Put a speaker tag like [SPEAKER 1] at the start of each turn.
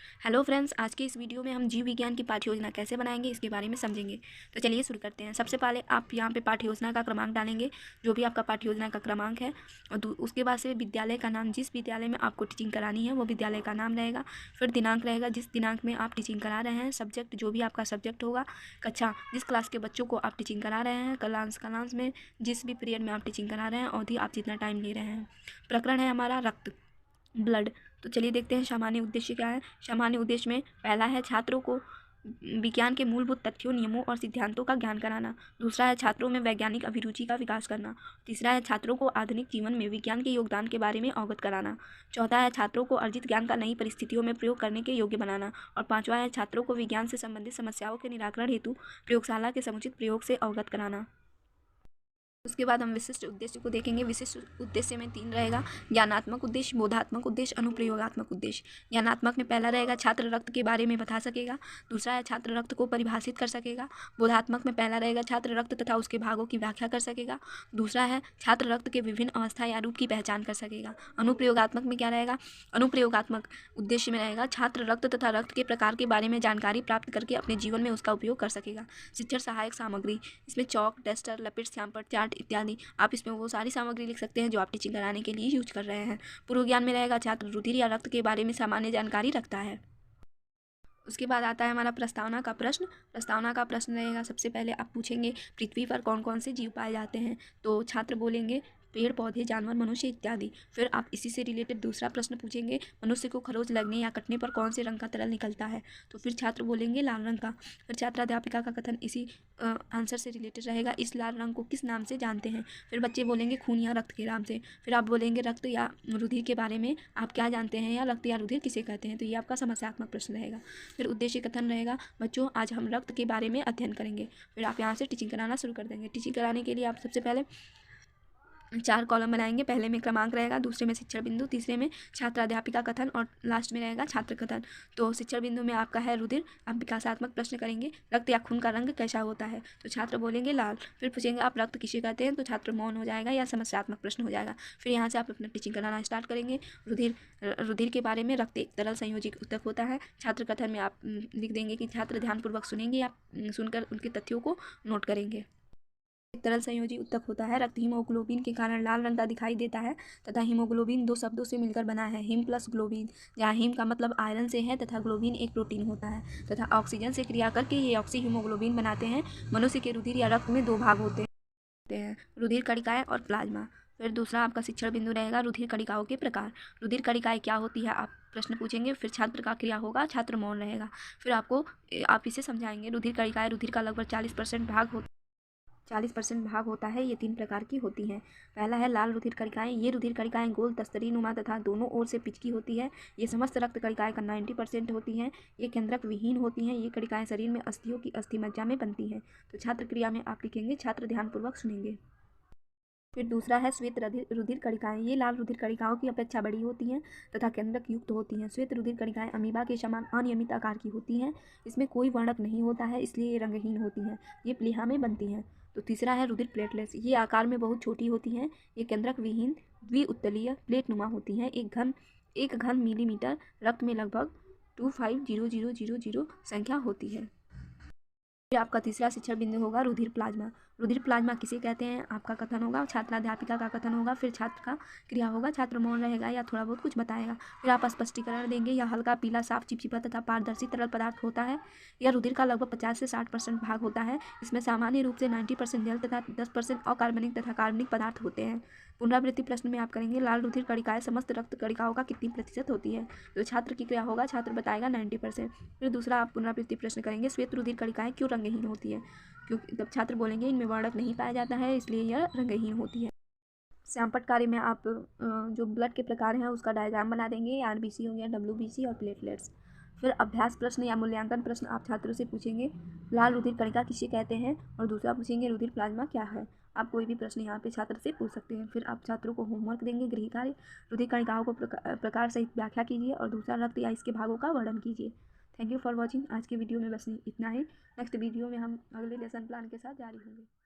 [SPEAKER 1] Hello friends, आज के इस वीडियो में हम जीव विज्ञान की पाठ्य योजना कैसे बनाएंगे इसके बारे में समझेंगे। तो चलिए शुरू करते हैं। सबसे पहले आप यहाँ पे पाठ्य योजना का क्रमांक डालेंगे, जो भी आपका पाठ्य योजना का क्रमांक है, और उसके बाद से विद्यालय का नाम, जिस विद्यालय में आपको टीचिंग करानी है वो विद्यालय का नाम रहेगा। फिर दिनांक रहेगा, जिस दिनांक में आप टीचिंग करा रहे हैं। सब्जेक्ट, जो भी आपका सब्जेक्ट होगा। कक्षा, जिस क्लास के बच्चों को आप टीचिंग करा रहे हैं। क्लास में जिस भी पीरियड में आप टीचिंग करा रहे हैं, अवधि आप जितना टाइम ले रहे हैं। प्रकरण है हमारा रक्त, ब्लड। तो चलिए देखते हैं सामान्य उद्देश्य क्या है। सामान्य उद्देश्य में पहला है छात्रों को विज्ञान के मूलभूत तथ्यों, नियमों और सिद्धांतों का ज्ञान कराना। दूसरा है छात्रों में वैज्ञानिक अभिरुचि का विकास करना। तीसरा है छात्रों को आधुनिक जीवन में विज्ञान के योगदान के बारे में अवगत कराना। चौथा है छात्रों को अर्जित ज्ञान का नई परिस्थितियों में प्रयोग करने के योग्य बनाना। और पांचवा है छात्रों को विज्ञान से संबंधित समस्याओं के निराकरण हेतु प्रयोगशाला के समुचित प्रयोग से अवगत कराना। उसके बाद हम विशिष्ट उद्देश्य को देखेंगे। विशिष्ट उद्देश्य में 3 रहेगा: ज्ञानात्मक उद्देश्य, बोधात्मक उद्देश्य, अनुप्रयोगात्मक उद्देश्य। ज्ञानात्मक में पहला रहेगा छात्र रक्त के बारे में बता सकेगा। दूसरा है छात्र रक्त को परिभाषित कर सकेगा। बोधात्मक में पहला रहेगा छात्र रक्त तथा उसके भागों की व्याख्या कर सकेगा। दूसरा है छात्र रक्त के विभिन्न अवस्था या रूप की पहचान कर सकेगा। अनुप्रयोगात्मक में क्या रहेगा? अनुप्रयोगात्मक उद्देश्य में रहेगा छात्र रक्त तथा रक्त के प्रकार के बारे में जानकारी प्राप्त करके अपने जीवन में उसका उपयोग कर सकेगा। शिक्षण सहायक सामग्री, इसमें चौक, डस्टर, लपिट, श्यामपट्ट, चार्ट इत्यादि। आप इसमें वो सारी सामग्री लिख सकते हैं जो आप टीचिंग कराने के लिए यूज कर रहे हैं। पूर्व ज्ञान में रहेगा छात्र रुधिर या रक्त के बारे में सामान्य जानकारी रखता है। उसके बाद आता है हमारा प्रस्तावना का प्रश्न। प्रस्तावना का प्रश्न रहेगा, सबसे पहले आप पूछेंगे पृथ्वी पर कौन कौन से जीव पाए जाते हैं। तो छात्र बोलेंगे पेड़, पौधे, जानवर, मनुष्य इत्यादि। फिर आप इसी से रिलेटेड दूसरा प्रश्न पूछेंगे, मनुष्य को खरोच लगने या कटने पर कौन से रंग का तरल निकलता है। तो फिर छात्र बोलेंगे लाल रंग का। फिर छात्राध्यापिका का कथन इसी आंसर से रिलेटेड रहेगा, इस लाल रंग को किस नाम से जानते हैं। फिर बच्चे बोलेंगे खून या रक्त के नाम से। फिर आप बोलेंगे रक्त या रुधिर के बारे में आप क्या जानते हैं, या रक्त या रुधिर किसे कहते हैं। तो ये आपका समस्यात्मक प्रश्न रहेगा। फिर उद्देश्य कथन रहेगा, बच्चों आज हम रक्त के बारे में अध्ययन करेंगे। फिर आप यहाँ से टीचिंग कराना शुरू कर देंगे। टीचिंग कराने के लिए आप सबसे पहले 4 कॉलम बनाएंगे। पहले में क्रमांक रहेगा, दूसरे में शिक्षण बिंदु, तीसरे में छात्राध्यापिका कथन और लास्ट में रहेगा छात्र कथन। तो शिक्षण बिंदु में आपका है रुधिर। आप विकासात्मक प्रश्न करेंगे, रक्त या खून का रंग कैसा होता है। तो छात्र बोलेंगे लाल। फिर पूछेंगे आप रक्त किसे कहते हैं। तो छात्र मौन हो जाएगा या समस्यात्मक प्रश्न हो जाएगा। फिर यहाँ से आप अपना टीचिंग कराना स्टार्ट करेंगे। रुधिर के बारे में, रक्त एक तरल संयोजी ऊतक होता है। छात्र कथन में आप लिख देंगे कि छात्र ध्यानपूर्वक सुनेंगे या सुनकर उनके तथ्यों को नोट करेंगे। एक तरल संयोजी ऊतक होता है। रक्त हीमोग्लोबिन के कारण लाल रंग का दिखाई देता है तथा हीमोग्लोबिन 2 शब्दों से मिलकर बना है, हिम प्लस ग्लोबिन, जहाँ हिम का मतलब आयरन से है तथा ग्लोबिन एक प्रोटीन होता है तथा ऑक्सीजन से क्रिया करके ये ऑक्सी हीमोग्लोबिन बनाते हैं। मनुष्य के रुधिर या रक्त में 2 भाग होते हैं, रुधिर कणिकाएं और प्लाज्मा। फिर दूसरा आपका शिक्षण बिंदु रहेगा रुधिर कणिकाओं के प्रकार। रुधिर कणिकाएं क्या होती है आप प्रश्न पूछेंगे। फिर छात्र का क्रिया होगा, छात्र मौन रहेगा। फिर आप इसे समझाएंगे। रुधिर कणिकाएं रुधिर का लगभग 40% भाग होता है। ये 3 प्रकार की होती हैं। पहला है लाल रुधिर कणिकाएं। ये रुधिर कणिकाएं गोल तस्तरी नुमा तथा दोनों ओर से पिचकी होती है। ये समस्त रक्त कणिकाएं का 90% होती हैं। ये केंद्रक विहीन होती हैं। ये कणिकाएं शरीर में अस्थियों की अस्थि मज्जा में बनती हैं। तो छात्र क्रिया में आप लिखेंगे छात्र ध्यानपूर्वक सुनेंगे। फिर दूसरा है श्वेत रुधिर कणिकाएं। ये लाल रुधिर कणिकाओं की अपेक्षा बड़ी होती हैं तथा केंद्रक युक्त होती हैं। श्वेत रुधिर कणिकाएं अमीबा के समान अनियमित आकार की होती हैं। इसमें कोई वर्णक नहीं होता है, इसलिए ये रंगहीन होती हैं। ये प्लीहा में बनती हैं। तो तीसरा है रुधिर प्लेटलेट्स। ये आकार में बहुत छोटी होती हैं। ये केंद्रक विहीन द्विउत्तलीय प्लेट नुमा होती हैं। एक घन मिलीमीटर रक्त में लगभग 250000 संख्या होती है। फिर आपका तीसरा शिक्षण बिंदु होगा रुधिर प्लाज्मा। रुधिर प्लाज्मा किसे कहते हैं आपका कथन होगा, छात्राध्यापिका का कथन होगा। फिर छात्र का क्रिया होगा, छात्र मौन रहेगा या थोड़ा बहुत कुछ बताएगा। फिर आप स्पष्टीकरण देंगे। यह हल्का पीला, साफ, चिपचिपा तथा पारदर्शी तरल पदार्थ होता है। यह रुधिर का लगभग 50 से 60% भाग होता है। इसमें सामान्य रूप से 90% जल तथा 10% अकार्बनिक तथा कार्बनिक पदार्थ होते हैं। पुनरावृत्ति प्रश्न में आप करेंगे लाल रुधिर कणिकाएं समस्त रक्त कणिकाओं का कितनी प्रतिशत होती है। तो छात्र की क्रिया होगा, छात्र बताएगा 90%। फिर दूसरा आप पुनरावृत्ति प्रश्न करेंगे श्वेत रुधिर कणिकाएं क्यों रंगहीन होती है। क्योंकि तब छात्र बोलेंगे इनमें वर्णक नहीं पाया जाता है, इसलिए यह रंगहीन होती है। श्यामपट्ट कार्य में आप जो ब्लड के प्रकार हैं उसका डायग्राम बना देंगे। आरबीसी हो गया, डब्ल्यूबीसी और प्लेटलेट्स। फिर अभ्यास प्रश्न या मूल्यांकन प्रश्न आप छात्रों से पूछेंगे, लाल रुधिर कणिका किसे कहते हैं, और दूसरा पूछेंगे रुधिर प्लाज्मा क्या है। आप कोई भी प्रश्न यहाँ पे छात्र से पूछ सकते हैं। फिर आप छात्रों को होमवर्क देंगे, गृह कार्य, रुधिर कणिकाओं को प्रकार सहित व्याख्या कीजिए और दूसरा रक्त या इसके भागों का वर्णन कीजिए। Thank you for watching. आज के वीडियो में बस इतना ही। नेक्स्ट वीडियो में हम अगले लेसन प्लान के साथ जारी होंगे।